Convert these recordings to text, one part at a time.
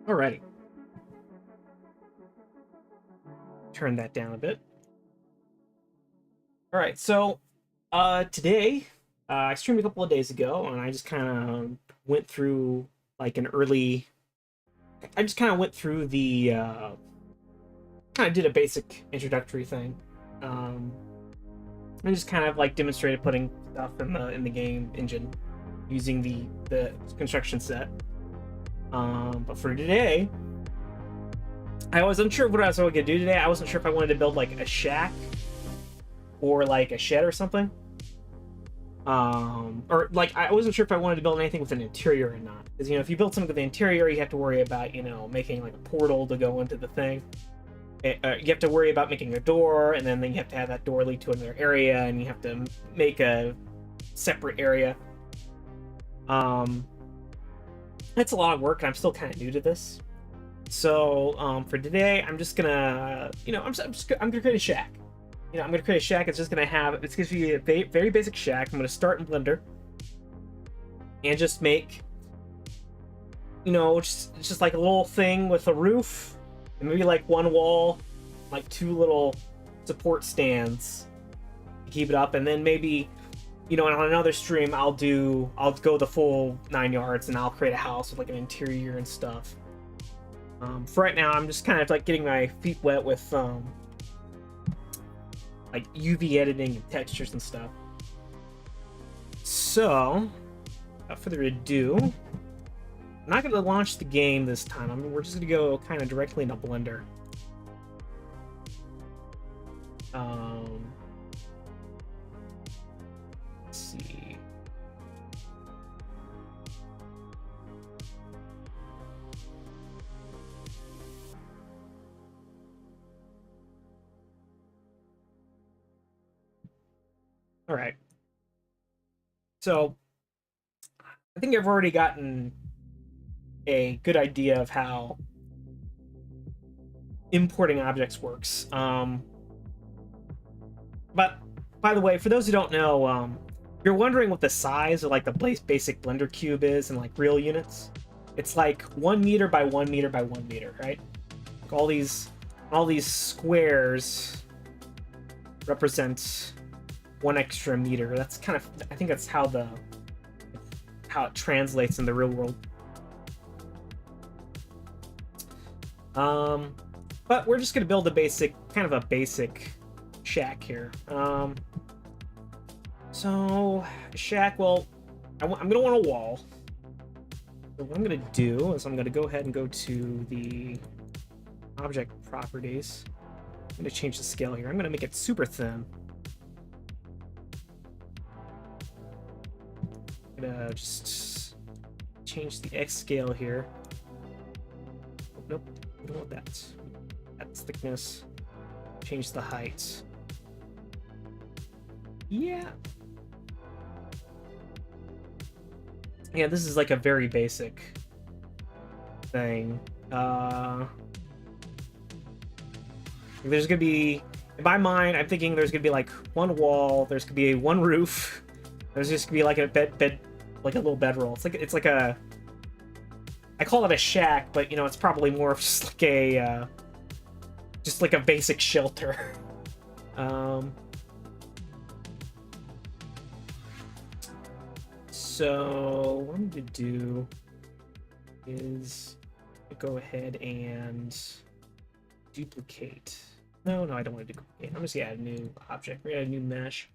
Alrighty. Turn that down a bit. All right, so today I streamed a couple of days ago, and I just kind of went through like an early. I just kind of went through the kind of did a basic introductory thing, um, and just kind of like demonstrated putting stuff in the game engine using the construction set. But for today, I was unsure of what I was going to do today. I wasn't sure if I wanted to build like a shack or like a shed or something. Or like I wasn't sure if I wanted to build anything with an interior or not. Because if you build something with an interior, you have to worry about making like a portal to go into the thing. You have to worry about making a door, and then you have to have that door lead to another area, and you have to make a separate area. It's a lot of work, and I'm still kind of new to this. So for today, I'm just gonna, I'm gonna create a shack. I'm gonna create a shack. It's gonna be a very basic shack. I'm gonna start in Blender and just make, just like a little thing with a roof and maybe like one wall, like two little support stands to keep it up, and then maybe, on another stream, I'll go the full 9 yards and I'll create a house with like an interior and stuff. For right now, I'm just kind of like getting my feet wet with like UV editing and textures and stuff. So, without further ado, I'm not going to launch the game this time. We're just going to go kind of directly into Blender. Let's see. All right. So, I think I've already gotten a good idea of how importing objects works. But by the way, for those who don't know, if you're wondering what the size of like the basic Blender cube is in like real units, it's like 1 meter by 1 meter by 1 meter, right? Like all these squares represent 1 extra meter. That's kind of, I think that's how it translates in the real world. But we're just gonna build a basic shack here. So shack, well, I'm gonna want a wall. So what I'm gonna do is I'm gonna go ahead and go to the object properties. I'm gonna change the scale here. I'm gonna make it super thin. I'm gonna just change the X scale here. Oh, nope, I don't want that. That's thickness. Change the height. Yeah. Yeah, this is like a very basic thing. There's gonna be, in my mind, I'm thinking there's gonna be like one wall, there's gonna be one roof, there's just gonna be like a bed, like a little bedroll. It's like a, I call it a shack, but it's probably more of just like a basic shelter. So what I'm gonna do is go ahead and duplicate. No, I don't want to duplicate. I'm just gonna add a new object. We're gonna add a new mesh.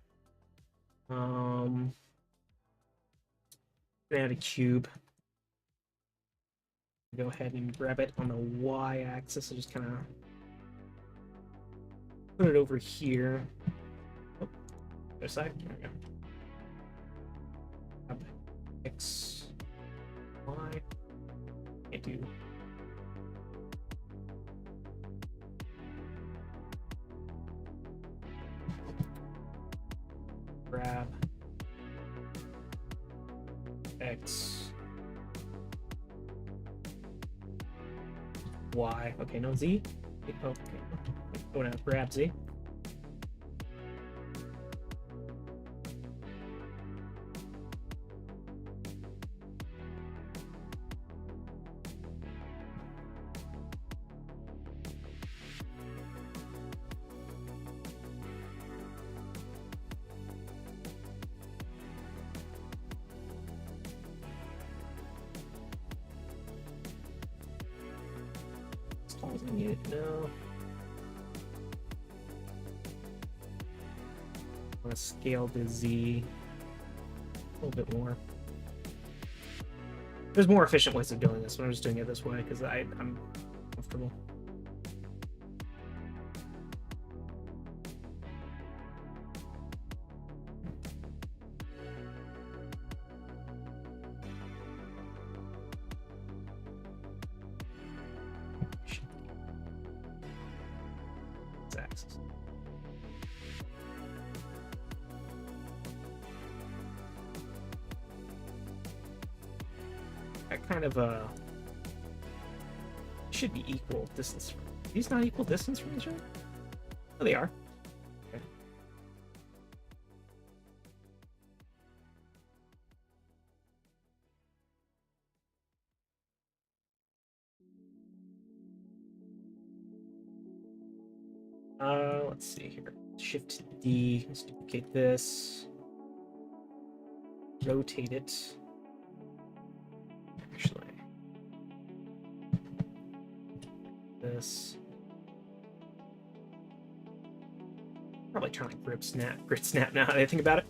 Add a cube. Go ahead and grab it on the y-axis. So just kind of put it over here. Oh, other side. There we go. X, Y. Can't do. Grab X, Y. Okay, no Z. Oh, okay. Go down, grab Z. Was I need it? No. I want to scale to Z a little bit more. There's more efficient ways of doing this, but I'm just doing it this way because I'm comfortable. Axis. That kind of should be equal distance. Are these not equal distance from each other? Oh, they are. Okay. Let's see here. Shift D. Let's duplicate this. Rotate it. Actually, this. Probably trying to grid snap now that I think about it.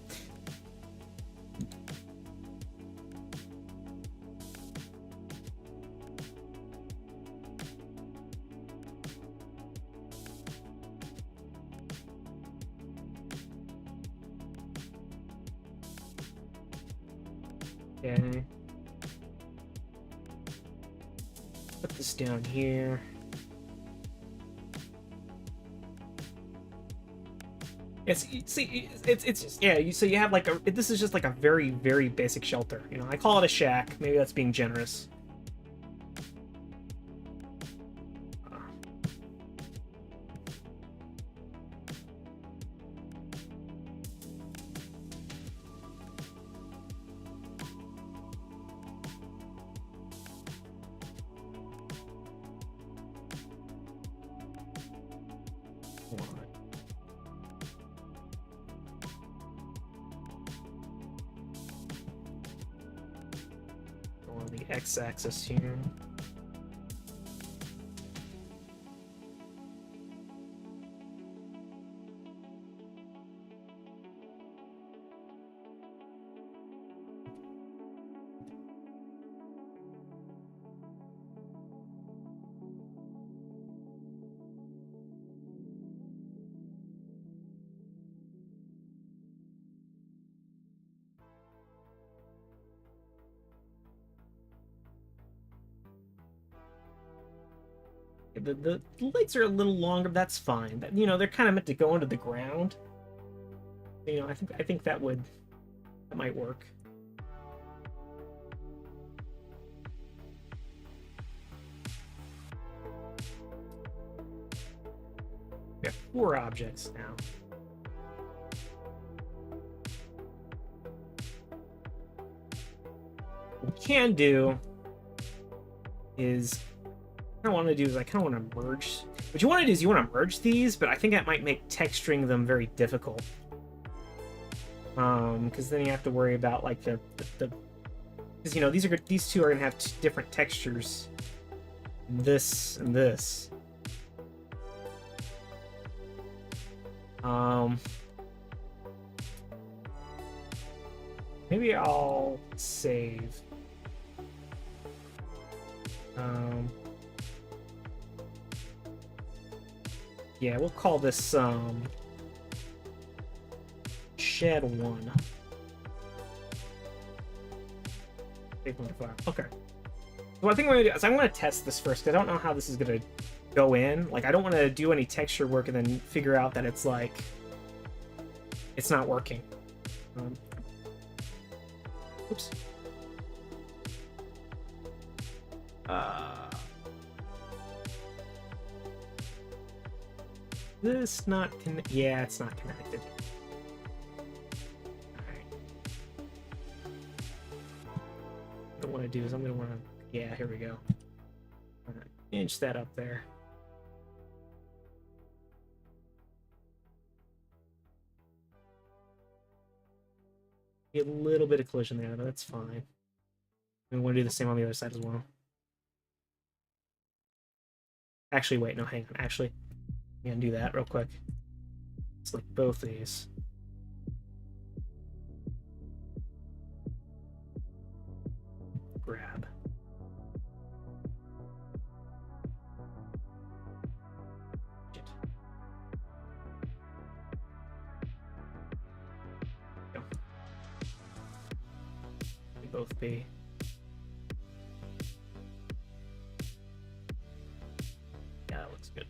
Okay. Put this down here. It's just, yeah. So you have like this is just like a very basic shelter. You know, I call it a shack. Maybe that's being generous. X-axis here. The legs are a little longer. That's fine. But, you know, they're kind of meant to go into the ground. You know, I think that might work. We have 4 objects now. What we can do is I want to do is I kind of want to merge. What you want to do is you want to merge these, but I think that might make texturing them very difficult. Because then you have to worry about like the because you know these two are gonna have different textures. This and this. Maybe I'll save. Yeah, we'll call this shed 1. Okay. So I think what I'm gonna do is I'm gonna test this first because I don't know how this is gonna go in. Like I don't want to do any texture work and then figure out that it's like it's not working. Oops. This not yeah, it's not connected. Alright. What I want to do is I'm gonna want to yeah, here we go. I'm gonna inch that up there. Get a little bit of collision there, but that's fine. We want to do the same on the other side as well. Actually, wait, no, hang on. Actually, I'm gonna do that real quick. Select both these. Grab. Shit. Go. They both be. Yeah, that looks good.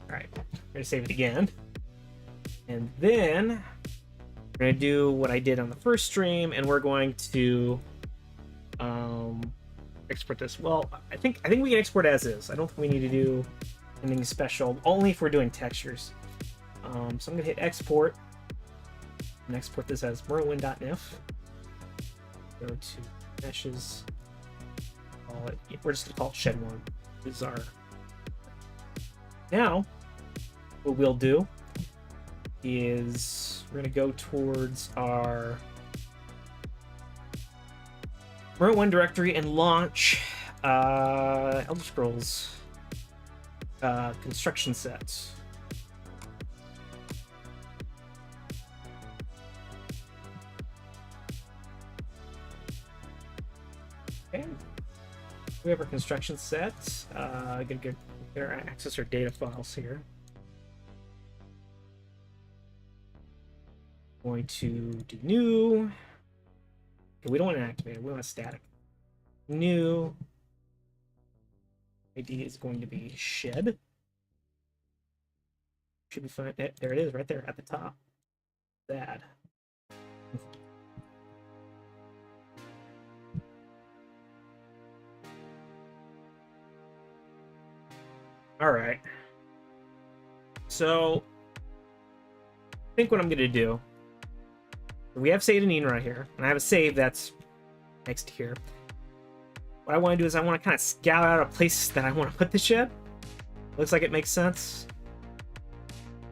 Alright, we're gonna save it again. And then we're gonna do what I did on the first stream, and we're going to export this. Well, I think we can export as is. I don't think we need to do anything special, only if we're doing textures. So I'm gonna hit export and export this as morrowind.nif. Go to meshes. We're just gonna call it shed1. This is our. Now, what we'll do is we're gonna go towards our Morrowind directory and launch Elder Scrolls construction sets. Okay, we have our construction set. Gonna access our data files here. Going to do new. Okay, we don't want to activate it. We want a static. New. ID is going to be shed. Should be fine. There it is, right there at the top. Bad. All right. So, I think what I'm going to do. We have saved an Eden right here, and I have a save that's next to here. What I want to do is I want to kind of scout out a place that I want to put the shed. Looks like it makes sense.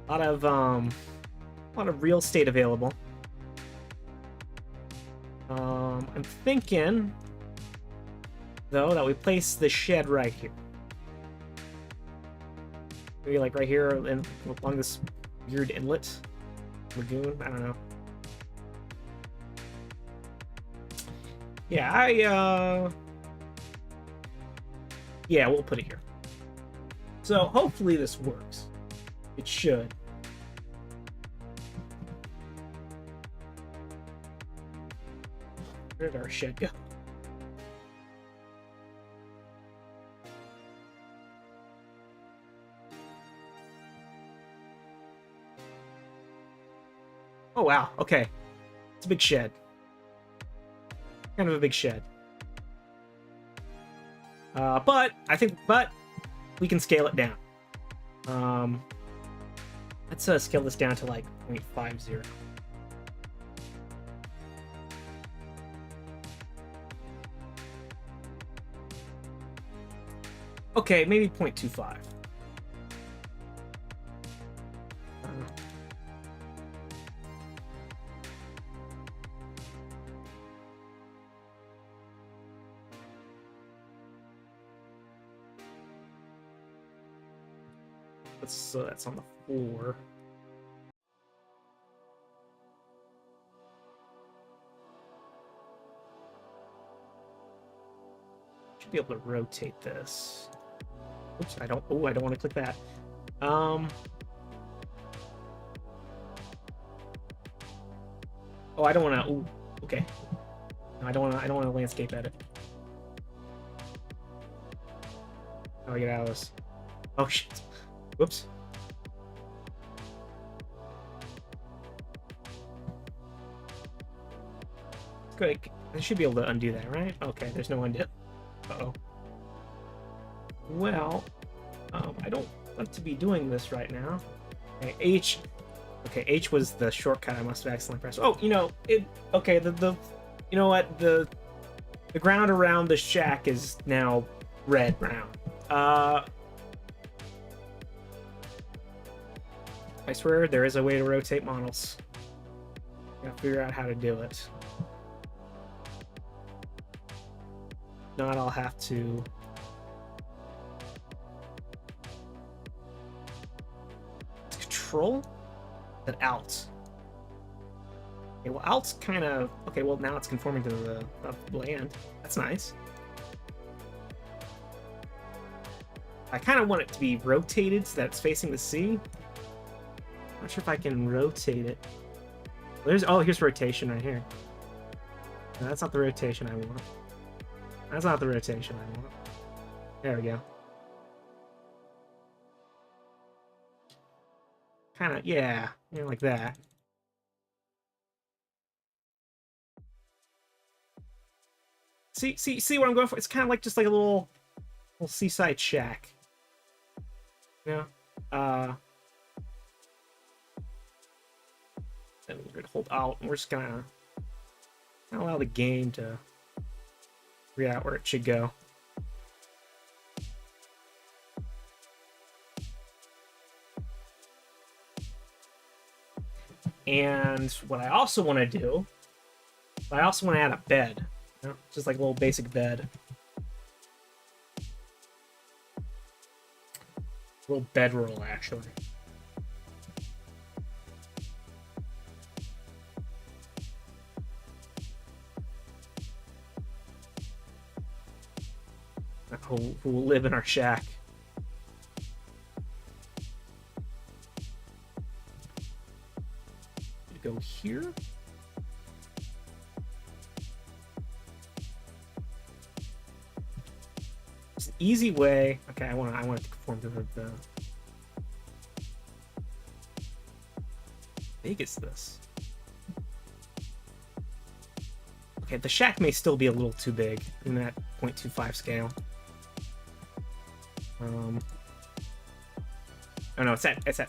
A lot of real estate available. I'm thinking, though, that we place the shed right here. Maybe like right here along this weird inlet lagoon. I don't know. Yeah, yeah, we'll put it here. So hopefully this works. It should. Where did our shed go? Oh wow, okay. It's a big shed. Kind of a big shed. But we can scale it down. Let's scale this down to like 0.50. Okay, maybe 0.25. So that's on the floor. Should be able to rotate this. Oops, I don't. Oh, I don't want to click that. Oh, I don't want to. Oh, okay. No, I don't want to. I don't want to landscape edit. How do I get out of this? Oh shit. Whoops. Good. I should be able to undo that, right? Okay, there's no undo. Uh-oh. Well, I don't want to be doing this right now. Okay, H. Okay, H was the shortcut I must have accidentally pressed. Oh, you know, okay, you know what? The ground around the shack is now red-brown. I swear there is a way to rotate models. Gotta figure out how to do it. Not, I'll have to control? That alt. Okay, well, alt's kind of... Okay, well, now it's conforming to the land. That's nice. I kind of want it to be rotated so that it's facing the sea. Not sure if I can rotate it. There's... Oh, here's rotation right here. No, that's not the rotation I want. That's not the rotation I want. There we go. Kind of, yeah, like that. See what I'm going for? It's kind of like just like a little seaside shack. You know? Then we're gonna hold out, and we're just gonna allow the game to figure out where it should go. And what I also want to do, I also want to add a bed. You know? Just like a little basic bed. A little bedroll, actually. Who will live in our shack. Go here. It's an easy way. Okay, I want it to conform to the. How big is this? Okay, the shack may still be a little too big in that 0.25 scale. Oh no, it's at 0.2.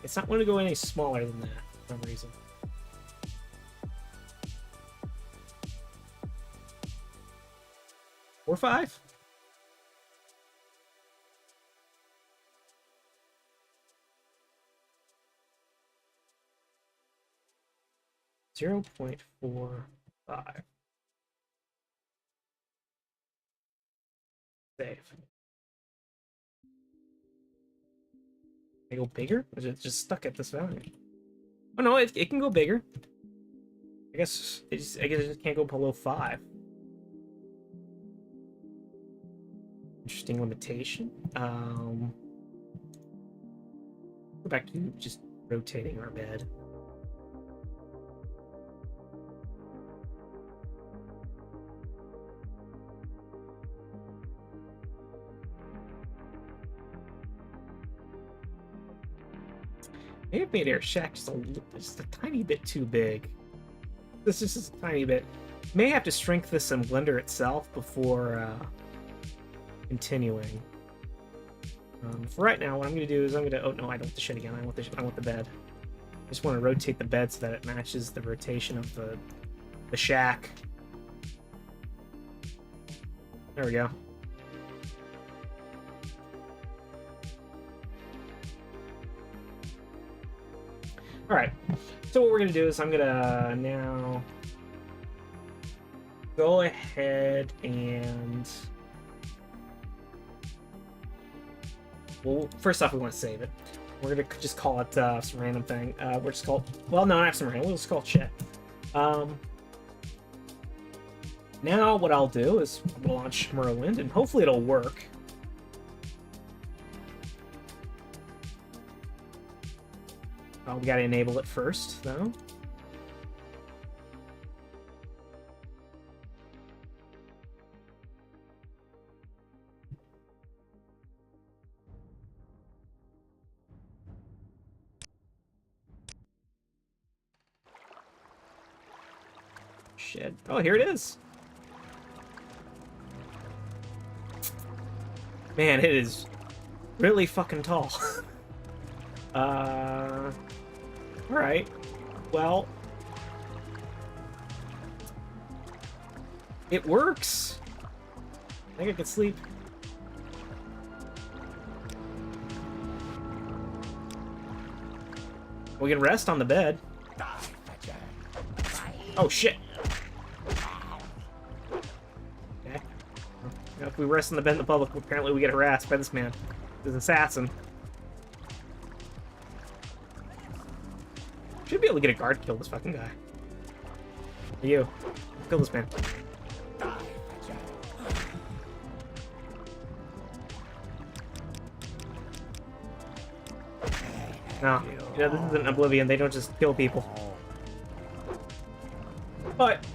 It's not going to go any smaller than that for some reason. Or 5? .45. Save. Can I go bigger? Or is it just stuck at this value? Oh no, it can go bigger. I guess it just can't go below 5. Interesting limitation. Go back to just rotating our bed. Maybe I've made our shack just a tiny bit too big. This is just a tiny bit. May have to shrink this in Blender itself before continuing. For right now, what I'm going to do is I'm going to... Oh no, I don't want the shit again. I want the bed. I just want to rotate the bed so that it matches the rotation of the shack. There we go. Alright, so what we're going to do is I'm going to now go ahead and... Well, first off, we want to save it. We're going to just call it some random thing. We're just called... Well, no, not some random. We'll just call it shit. Now what I'll do is I'm going to launch Morrowind, and hopefully it'll work. We gotta enable it first, though. Shit. Oh, here it is. Man, it is really fucking tall. Alright. Well, it works. I think I could sleep. We can rest on the bed. Oh shit. Okay. know, if we rest in the bed in the public, apparently we get harassed by this man, this assassin. Should be able to get a guard to kill this fucking guy. You, kill this man. No, yeah, this isn't Oblivion. They don't just kill people. But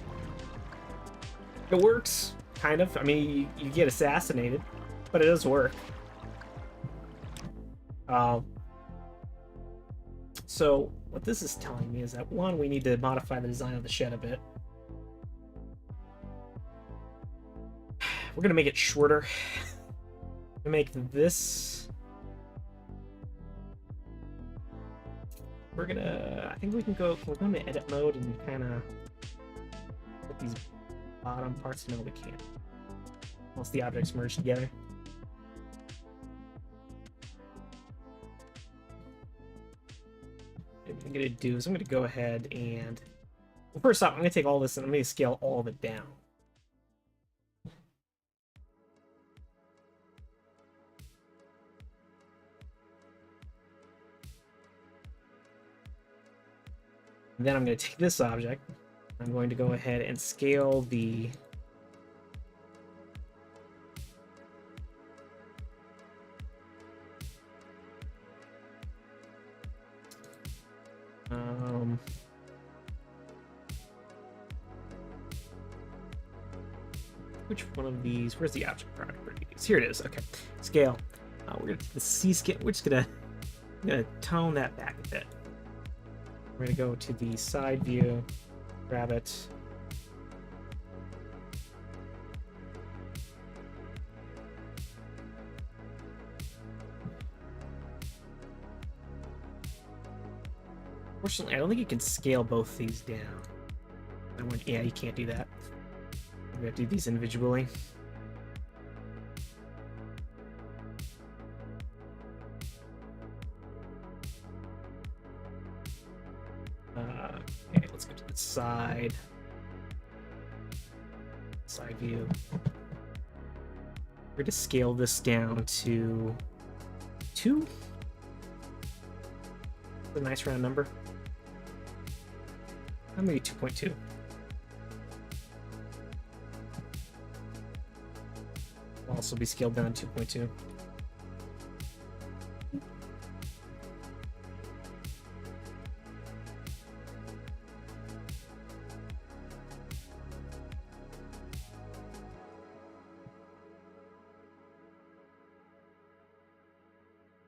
it works, kind of. I mean, you get assassinated, but it does work. So what this is telling me is that, one, we need to modify the design of the shed a bit. We're gonna make it shorter. We make this. We're gonna. I think we can go. Can we go into edit mode and kind of put these bottom parts? No, we can't. Once the objects merge together. What I'm gonna do is I'm gonna go ahead and. Well, first off, I'm gonna take all this and I'm gonna scale all of it down. And then I'm going to take this object. I'm going to go ahead and scale the which one of these? Where's the object properties? Here it is. Okay, scale. We're going to take the C scale. We're just going to tone that back a bit. We're going to go to the side view, grab it. Fortunately, I don't think you can scale both these down. Yeah, you can't do that. We have to do these individually. Okay, let's go to the side view. We're going to scale this down to 2. A nice round number. Maybe 2.2. Will also be scaled down to 2.2.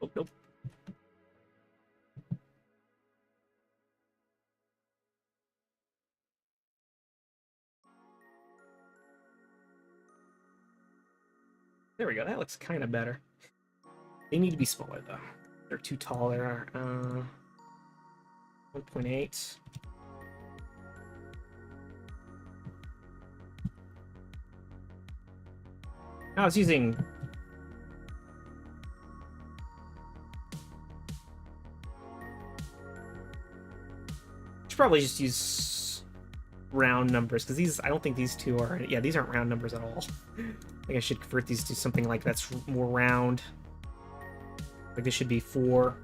Oh, nope. There we go. That looks kind of better. They need to be smaller, though. They're too tall. They are 1.8. I was using... should probably just use round numbers, because these... I don't think these two are... Yeah, these aren't round numbers at all. I think I should convert these to something like that's more round. Like this should be 4.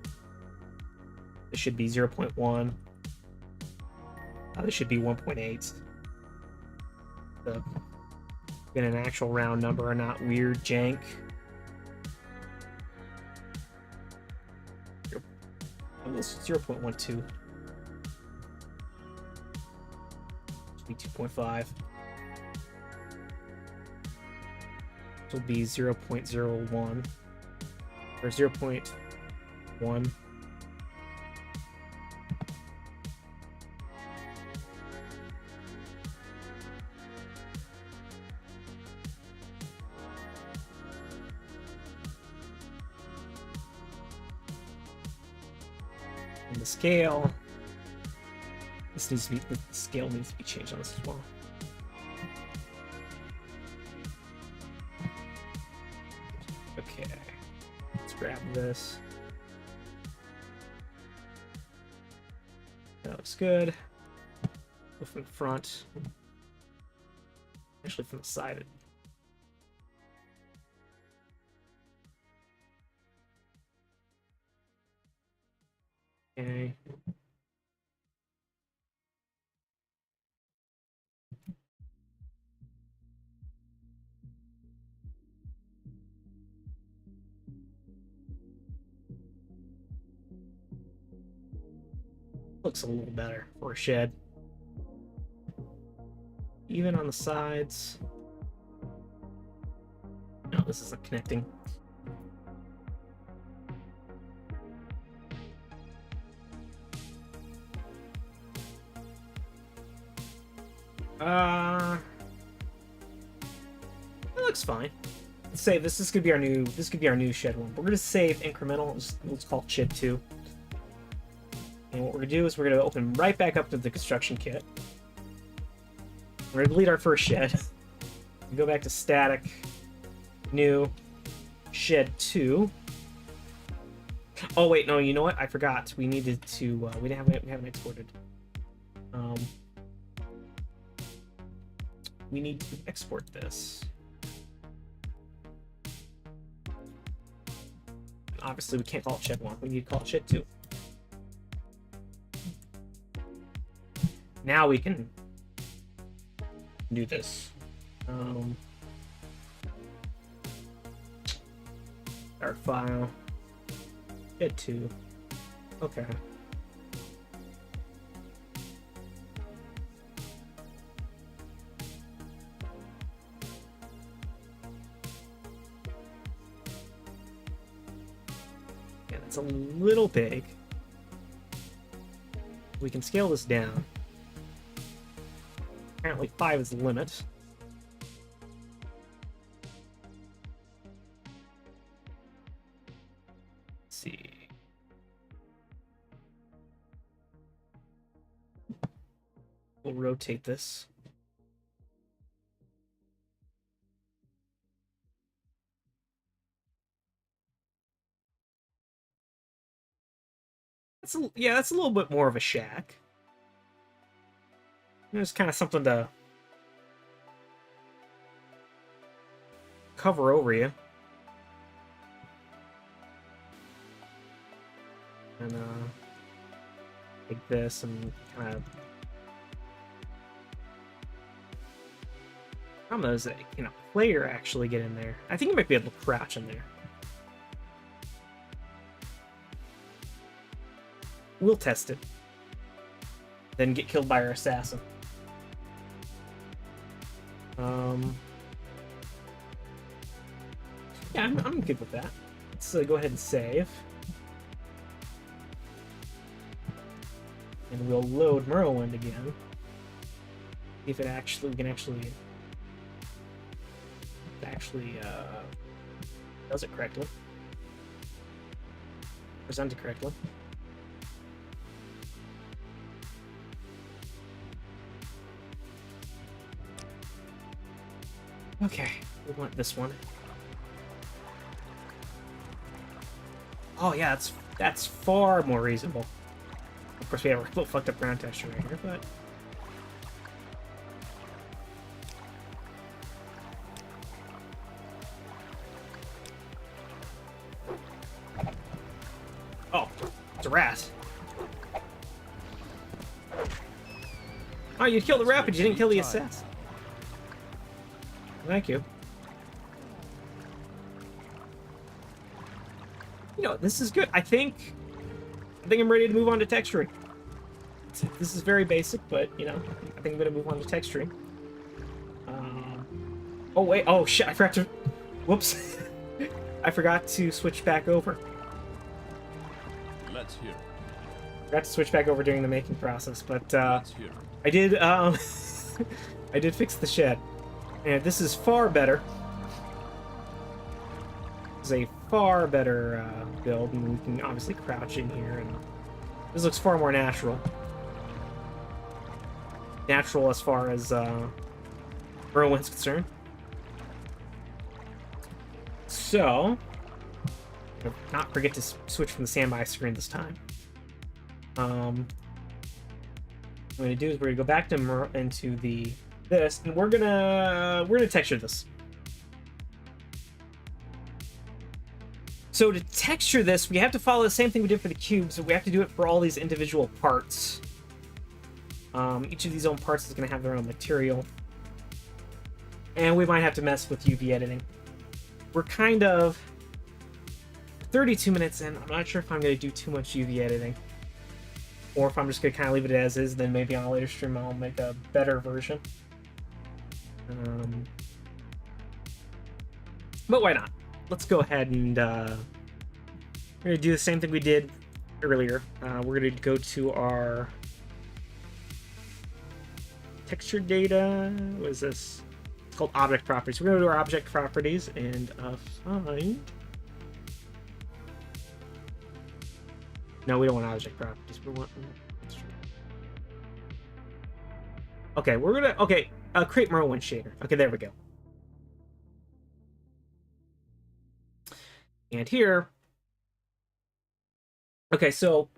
This should be 0.1. This should be 1.8. Get an actual round number and not weird jank. This 0.12. Should be 2.5. This will be 0.01 or 0.1. And the scale, this needs to be, the scale needs to be changed on this as well. Okay, let's grab this. That looks good. Go from the front. Actually, from the side. Okay. Looks a little better for a shed. Even on the sides. No, this isn't connecting. It looks fine. Let's save this. This could be our new shed one. We're gonna save incremental. Let's call it shed 2. And what we're gonna do is we're gonna open right back up to the construction kit. We're gonna delete our first shed. Go back to static, new, shed 2. Oh wait, no, you know what? I forgot. We needed to. We haven't exported. We need to export this. Obviously, we can't call it shed 1. We need to call it shed 2. Now we can do this. Our file. Shed 2. Okay. Yeah, that's a little big. We can scale this down. Apparently 5 is the limit. Let's see. We'll rotate this. That's a little bit more of a shack. There's kind of something to cover over you. And like this and kind of problem is that player actually get in there. I think you might be able to crouch in there. We'll test it. Then get killed by our assassin. Yeah, I'm good with that. Let's go ahead and save. And we'll load Morrowind again. If it actually, we can actually does it correctly. Present it correctly. Okay, we want this one. Oh yeah, that's far more reasonable. Of course, we have a little fucked up ground texture right here, but oh, it's a rat. Oh, you killed the rat, but you didn't kill the assassin. Thank you. This is good. I think I'm ready to move on to texturing. This is very basic, but I think I'm gonna move on to texturing. Oh wait, oh shit! I forgot to. Whoops! I forgot to switch back over. Let's hear. Forgot to switch back over during the making process, but I did. I did fix the shed, and this is far better. This is a far better build, and we can obviously crouch in here, and this looks far more natural. Natural as far as Morrowind's concerned. So, not forget to switch from the standby screen this time. What I'm gonna do is we're gonna go back to into this, and we're gonna texture this. So to texture this, we have to follow the same thing we did for the cubes. So we have to do it for all these individual parts. Each of these own parts is going to have their own material. And we might have to mess with UV editing. We're kind of 32 minutes in. I'm not sure if I'm going to do too much UV editing. Or if I'm just going to kind of leave it as is, then maybe on a later stream I'll make a better version. But why not? Let's go ahead and we're going to do the same thing we did earlier. We're going to go to our texture data. What is this? It's called object properties. We're going to do our object properties and find... No, we don't want object properties. We want... Okay, we're going to... Okay, create morrowind shader. Okay, there we go. And here... Okay, so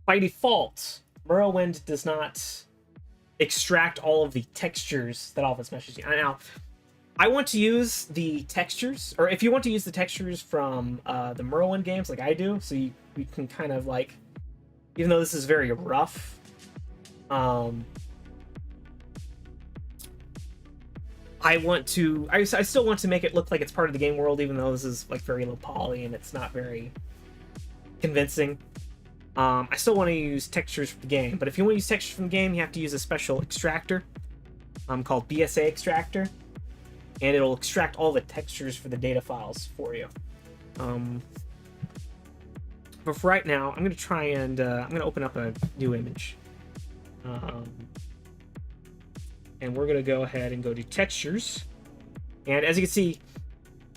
by default, Morrowind does not extract all of the textures that all of its meshes use. Now, I want to use the textures, or if you want to use the textures from the Morrowind games like I do, so you can kind of like, even though this is very rough, I still want to make it look like it's part of the game world, even though this is like very low poly and it's not very convincing. I still want to use textures from the game, but if you want to use textures from the game, you have to use a special extractor called BSA extractor, and it'll extract all the textures for the data files for you. But for right now, I'm going to try and I'm going to open up a new image. And we're going to go ahead and go to textures. And as you can see,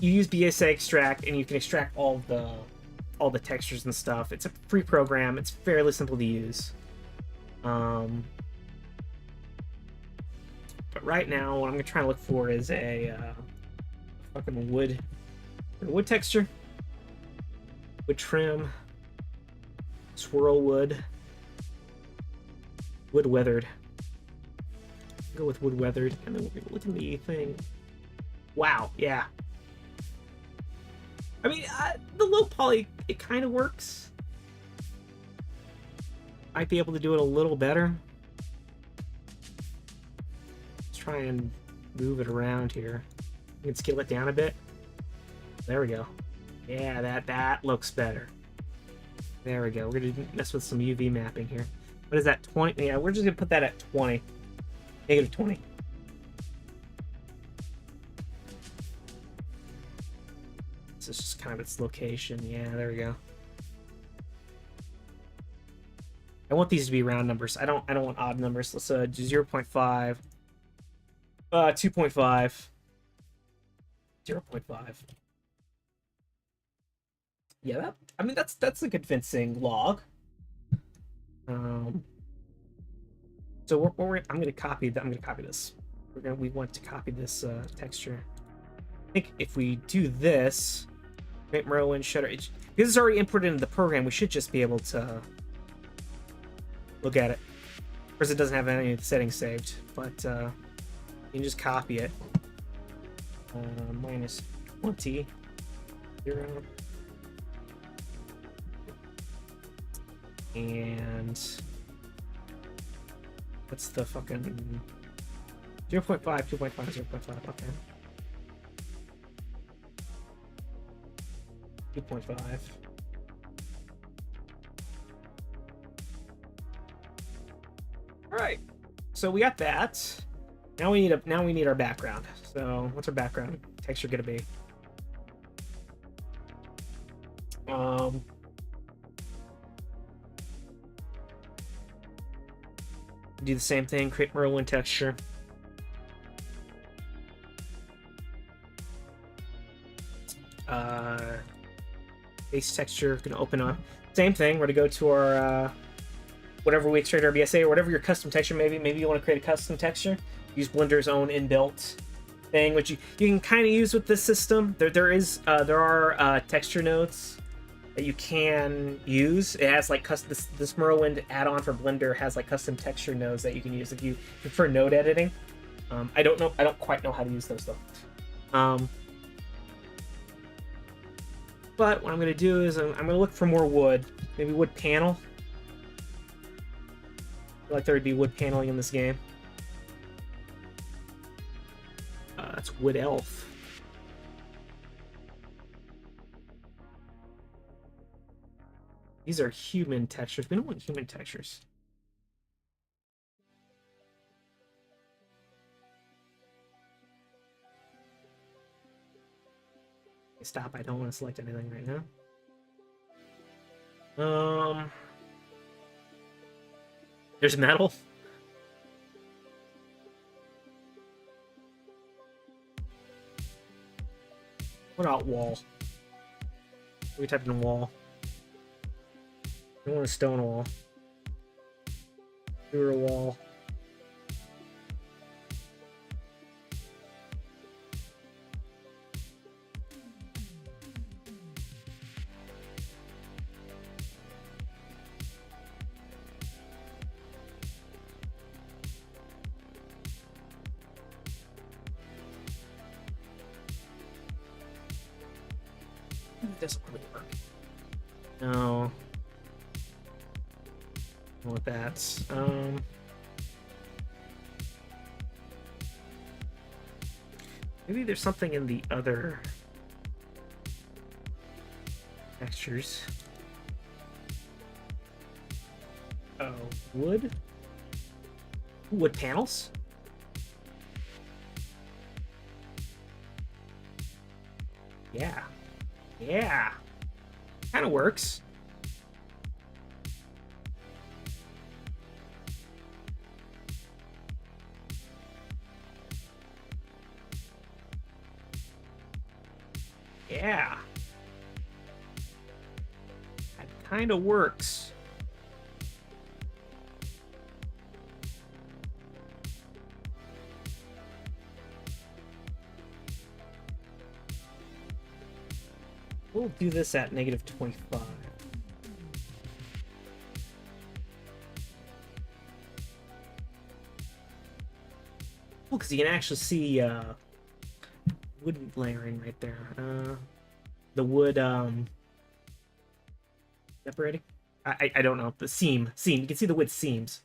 you use BSA extract and you can extract all the textures and stuff. It's a free program. It's fairly simple to use. But right now, what I'm going to try and look for is a fucking wood texture. Wood trim. Swirl wood. Wood weathered. Go with wood weathered, and then we'll look at the thing. Wow, yeah. I mean, the low poly, it kind of works. Might be able to do it a little better. Let's try and move it around here. You can scale it down a bit. There we go. Yeah, that looks better. There we go. We're gonna mess with some UV mapping here. What is that, 20? Yeah, we're just gonna put that at 20. Negative 20. This is just kind of its location. Yeah, there we go. I want these to be round numbers. I don't want odd numbers. Let's do 0.5. 2.5. 0.5. Yeah, I mean that's a convincing log. So I'm gonna copy that. I'm gonna copy this. We want to copy this texture. I think if we do this, create Morrowind shutter, because it's already inputted into the program, we should just be able to look at it. Of course, it doesn't have any of the settings saved, but you can just copy it. Minus 20. 0. And what's the fucking 0.5, 2.5, 0.5, okay. 2.5. Alright. So we got that. Now we need our background. So what's our background texture gonna be? Do the same thing, create Morrowind texture. Base texture, gonna open up. Same thing, we're gonna go to our whatever we extract our BSA, or whatever your custom texture maybe. Maybe you want to create a custom texture. Use Blender's own inbuilt thing, which you can kind of use with this system. There are texture nodes that you can use. It has like this Morrowind add-on for Blender has like custom texture nodes that you can use if you prefer node editing. I don't quite know how to use those though. But what I'm going to do is I'm going to look for more wood. Maybe wood panel. I feel like there would be wood paneling in this game. That's wood elf. These are human textures. We don't want human textures. Stop, I don't want to select anything right now. There's metal. What about wall? We typed in wall. I want a stone wall. Do a wall. It doesn't really work. No. I want that. Maybe there's something in the other textures. Oh, wood? Wood panels? Yeah. Yeah. Kind of works. Yeah. That kind of works. We'll do this at -25. Well, because you can actually see wood layering right there. The wood separating. I don't know. The seam. You can see the wood seams.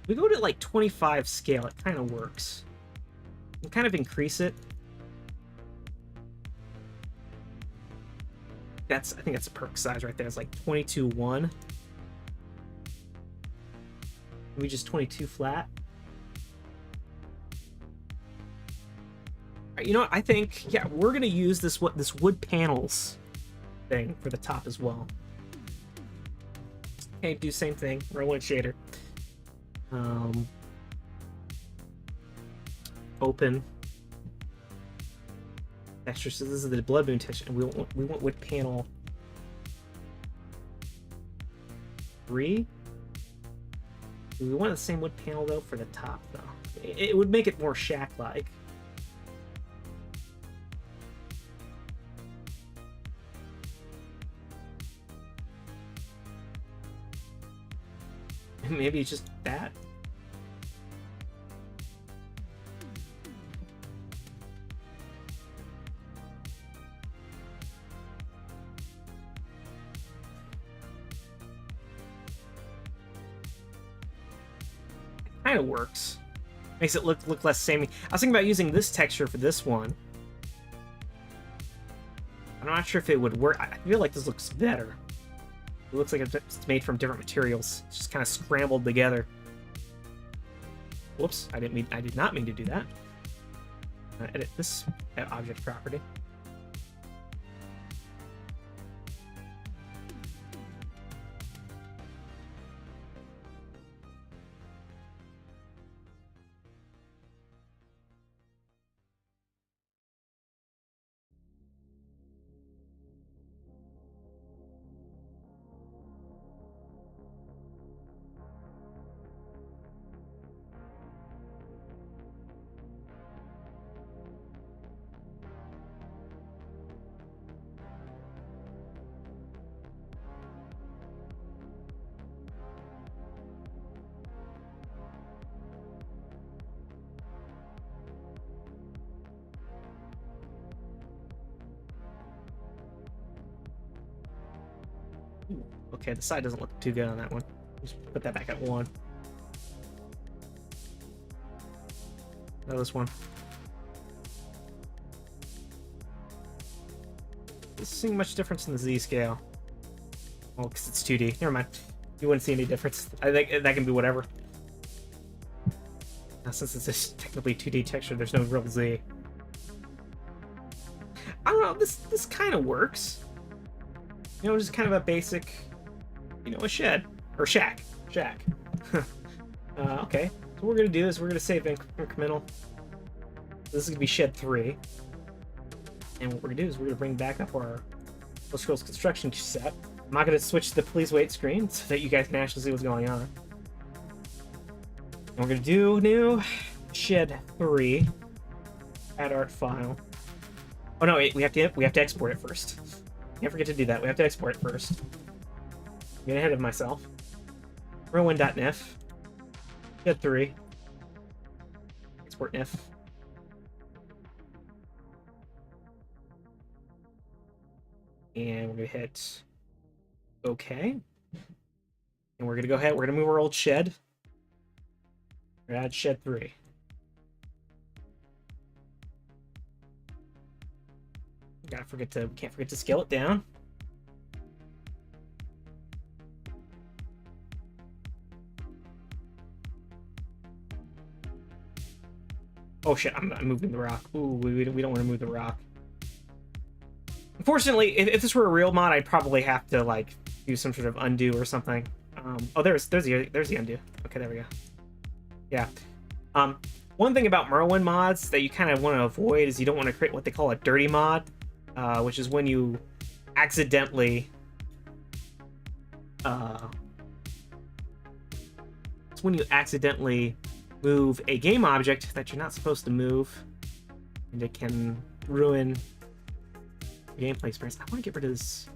We go to like 25 scale, it kind of works. We kind of increase it. I think that's a perk size right there. It's like 22.1. We just 22 flat. All right, you know what? I think, yeah, we're gonna use this wood panels thing for the top as well. Okay, do same thing. Roll in shader. Open texture. So this is the blood moon texture, and we want wood panel 3. Do we want the same wood panel though for the top though? It would make it more shack-like. Maybe it's just that. Kind of works. Makes it look less samey. I was thinking about using this texture for this one. I'm not sure if it would work. I feel like this looks better. It looks like it's made from different materials. It's just kind of scrambled together. Whoops! I did not mean to do that. Edit this object property. Ooh, okay, the side doesn't look too good on that one. Just put that back at 1. No, this one. Doesn't seem much difference in the Z scale. Oh, because it's 2D. Never mind. You wouldn't see any difference. I think that can be whatever. Now, since it's just technically 2D texture, there's no real Z. I don't know. This kind of works. You know, just kind of a basic, you know, a shed or shack. Okay. So what we're gonna do is we're gonna save incremental. This is gonna be shed 3, and what we're gonna do is we're gonna bring back up our Elder Scrolls construction set. I'm not gonna switch to the please wait screen so that you guys can actually see what's going on. And we're gonna do new shed 3. Add art file. Oh no, wait, we have to export it first. Can't forget to do that. We have to export it first. I'm getting ahead of myself. morrowind.nif. Shed 3. Export nif. And we're gonna hit OK. And we're gonna go ahead. We're gonna move our old shed. We're gonna add shed 3. Can't forget to scale it down. Oh shit! I'm moving the rock. Ooh, we don't want to move the rock. Unfortunately, if this were a real mod, I'd probably have to like do some sort of undo or something. Oh, there's the undo. Okay, there we go. Yeah. One thing about Morrowind mods that you kind of want to avoid is you don't want to create what they call a dirty mod, which is when you accidentally it's when you accidentally move a game object that you're not supposed to move, and it can ruin the gameplay experience. I want to get rid of this.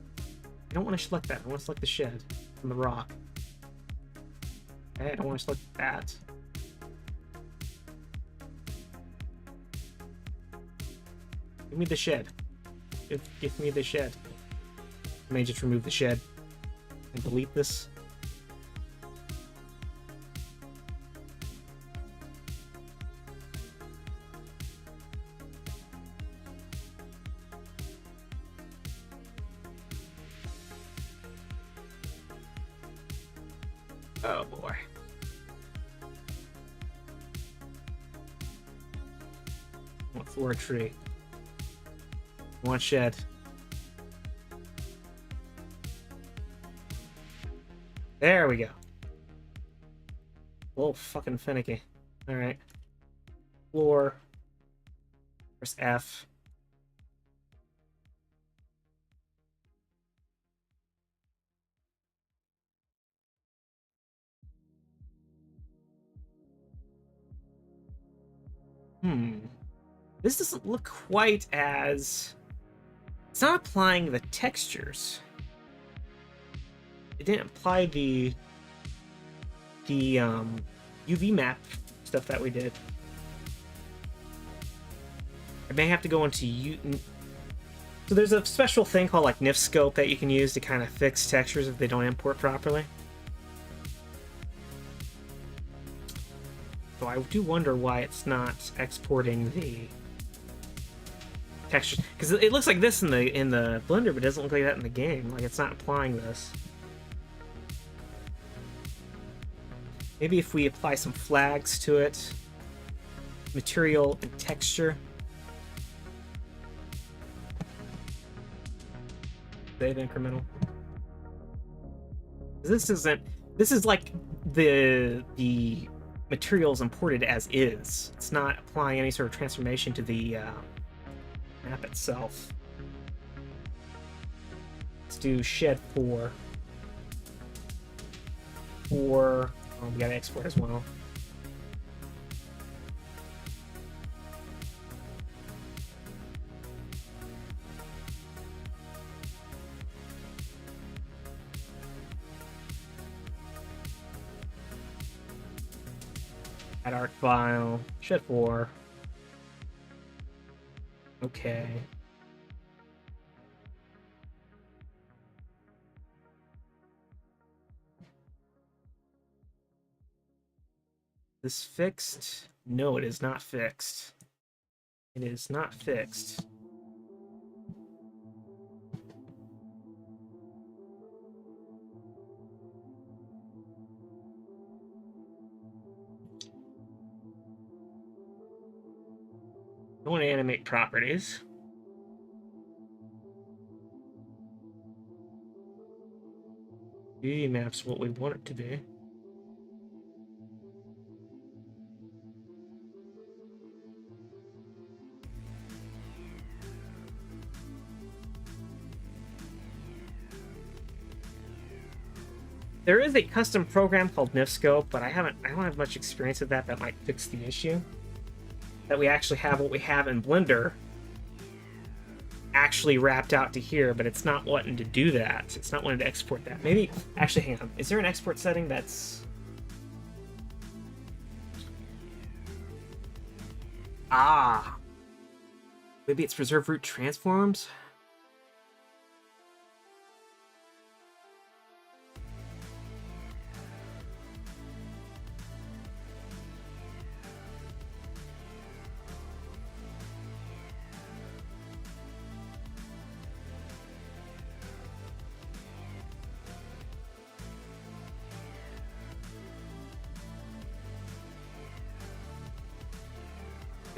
I don't want to select that. I want to select the shed from the rock. Okay, I don't want to select that. Give me the shed. Give me the shed. I may just remove the shed and delete this. Oh boy. One floor tree. One shed. There we go. A little fucking finicky. Alright. Floor. Press F. This doesn't look quite as... It's not applying the textures. It didn't apply the UV map stuff that we did. I may have to go into So there's a special thing called like NIF scope that you can use to kind of fix textures if they don't import properly. So I do wonder why it's not exporting the textures, because it looks like this in the Blender, but it doesn't look like that in the game. Like it's not applying this. Maybe if we apply some flags to it, material and texture. Save incremental. This is like the materials imported as is. It's not applying any sort of transformation to the map itself. Let's do shed 4. We gotta export as well. Add art file, shed 4. Okay. This fixed? No, it is not fixed. It is not fixed. I want to animate properties. View maps what we want it to be. There is a custom program called NifScope, but I don't have much experience with that. That might fix the issue. That we actually have what we have in Blender actually wrapped out to here, but it's not wanting to do that. It's not wanting to export that. Maybe, actually, hang on. Is there an export setting that's... Ah. Maybe it's preserve root transforms?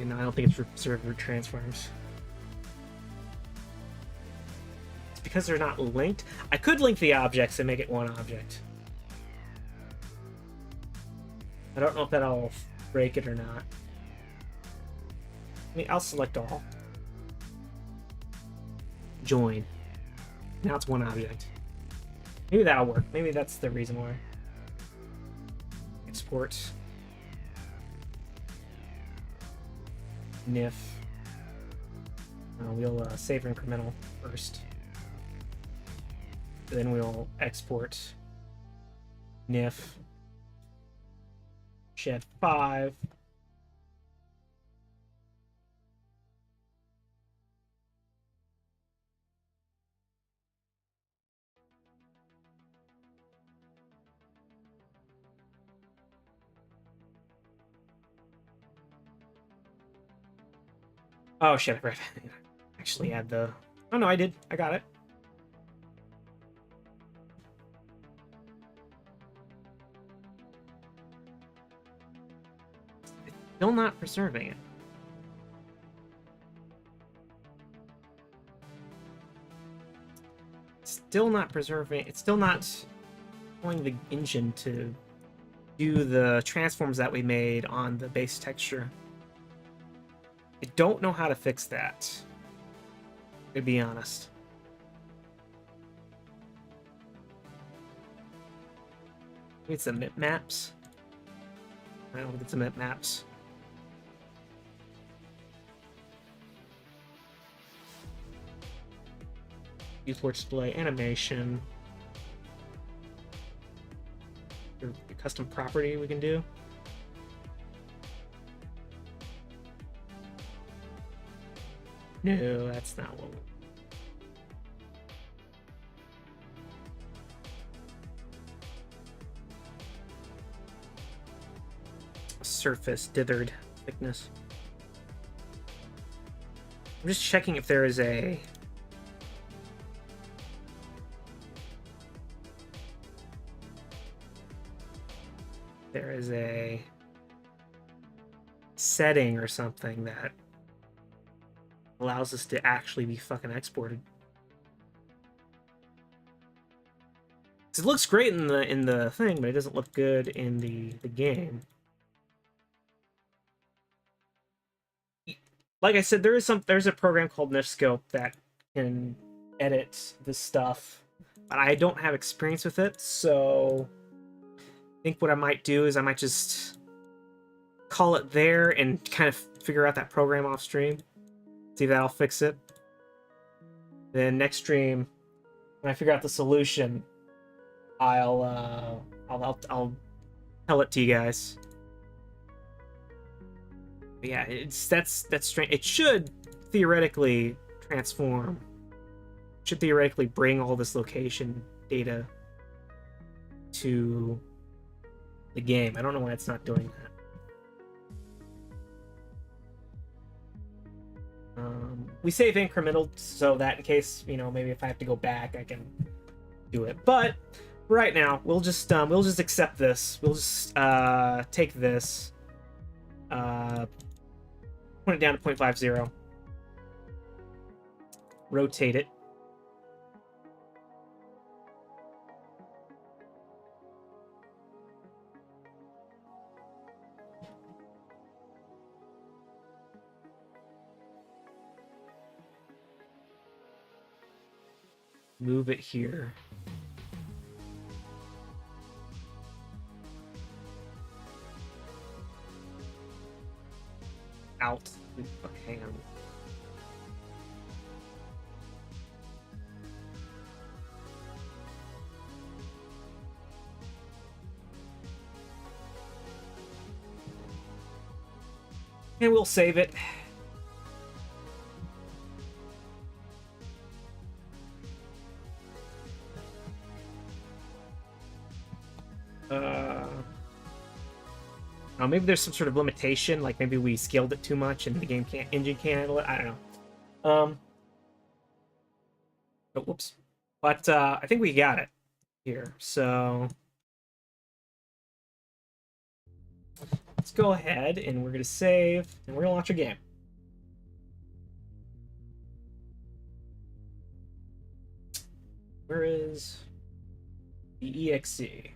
No, I don't think it's preserve root transforms. It's because they're not linked. I could link the objects and make it one object. I don't know if that'll break it or not. I mean, I'll select all. Join. Now it's one object. Maybe that'll work. Maybe that's the reason why. Export. Nif. We'll save incremental first. Then we'll export Nif. Shed 5. Oh shit, I actually had the... Oh no, I did. I got it. It's still not preserving it. Still not preserving... It's still not telling the engine to do the transforms that we made on the base texture. I don't know how to fix that, to be honest. Maybe it's the mip maps. I don't think it's the mip maps. Viewport display animation. Your custom property we can do. No, that's not what we... Surface dithered thickness. I'm just checking if there is a... There is a setting or something that allows us to actually be fucking exported. It looks great in the thing, but it doesn't look good in the game. Like I said, there's a program called NifScope that can edit this stuff, but I don't have experience with it, so I think what I might do is I might just call it there and kind of figure out that program off stream. See if that'll fix it. Then next stream, when I figure out the solution, I'll tell it to you guys. But yeah, that's strange. It should theoretically transform. It should theoretically bring all this location data to the game. I don't know why it's not doing that. We save incremental so that in case, you know, maybe if I have to go back, I can do it. But right now, we'll just accept this. We'll just take this, put it down to 0.50, rotate it. Move it here. Out. Okay, hang on. And we'll save it. Maybe there's some sort of limitation, like maybe we scaled it too much and the engine can't handle it. I don't know. Oh, whoops. But I think we got it here. So let's go ahead and we're gonna save and we're gonna launch a game. Where is the EXE?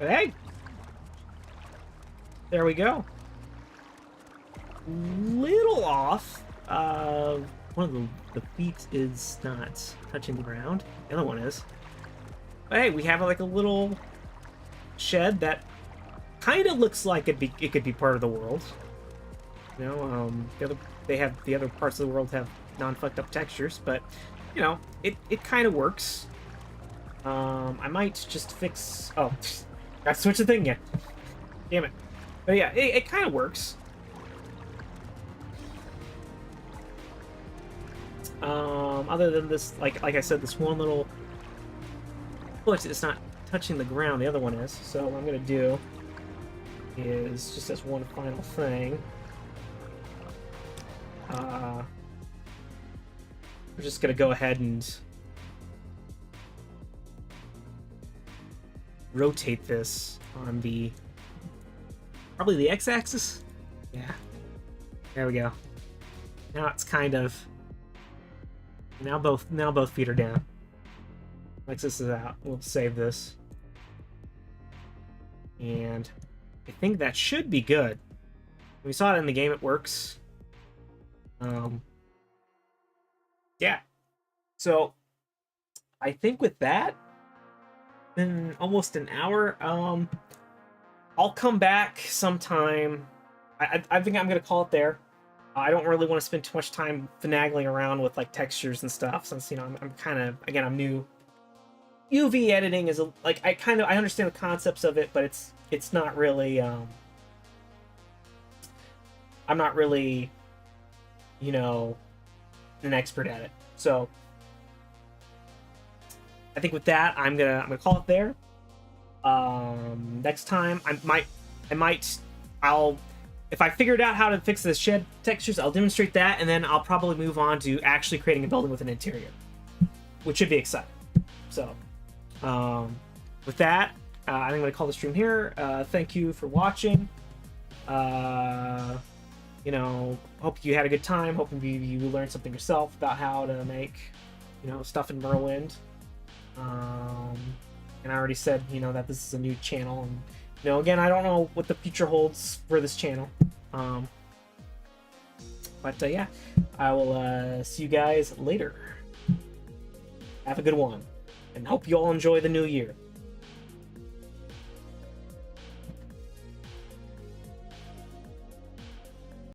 Hey! There we go. Little off. One of the feet is not touching the ground. The other one is. But hey, we have like a little shed that kind of looks like it could be part of the world. You know, the other parts of the world have non-fucked up textures, but you know, it kind of works. I might just fix. Oh. Gotta switch the thing again. Damn it. But yeah, it kind of works. Other than this, like I said, this one little foot is not touching the ground. The other one is. So what I'm gonna do is just as one final thing. We're just gonna go ahead and rotate this on the probably the x-axis. Yeah, there we go. Now it's kind of now both feet are down. This is out. We'll save this, and I think that should be good. We saw it in the game; it works. Yeah. So I think with that, in almost an hour, I'll come back sometime. I think I'm gonna call it there. I don't really want to spend too much time finagling around with like textures and stuff, since you know I'm kind of, again, I'm new. UV editing is like I understand the concepts of it, but it's not really I'm not really, you know, an expert at it. So I think with that, I'm gonna call it there. Next time I'll if I figured out how to fix the shed textures, I'll demonstrate that, and then I'll probably move on to actually creating a building with an interior, which should be exciting. So with that, I think I'm gonna call the stream here. Thank you for watching. You know, hope you had a good time. Hope you learned something yourself about how to make, you know, stuff in Morrowind. And I already said, you know, that this is a new channel, and you know, again, I don't know what the future holds for this channel. But yeah, I will see you guys later. Have a good one, and hope you all enjoy the new year.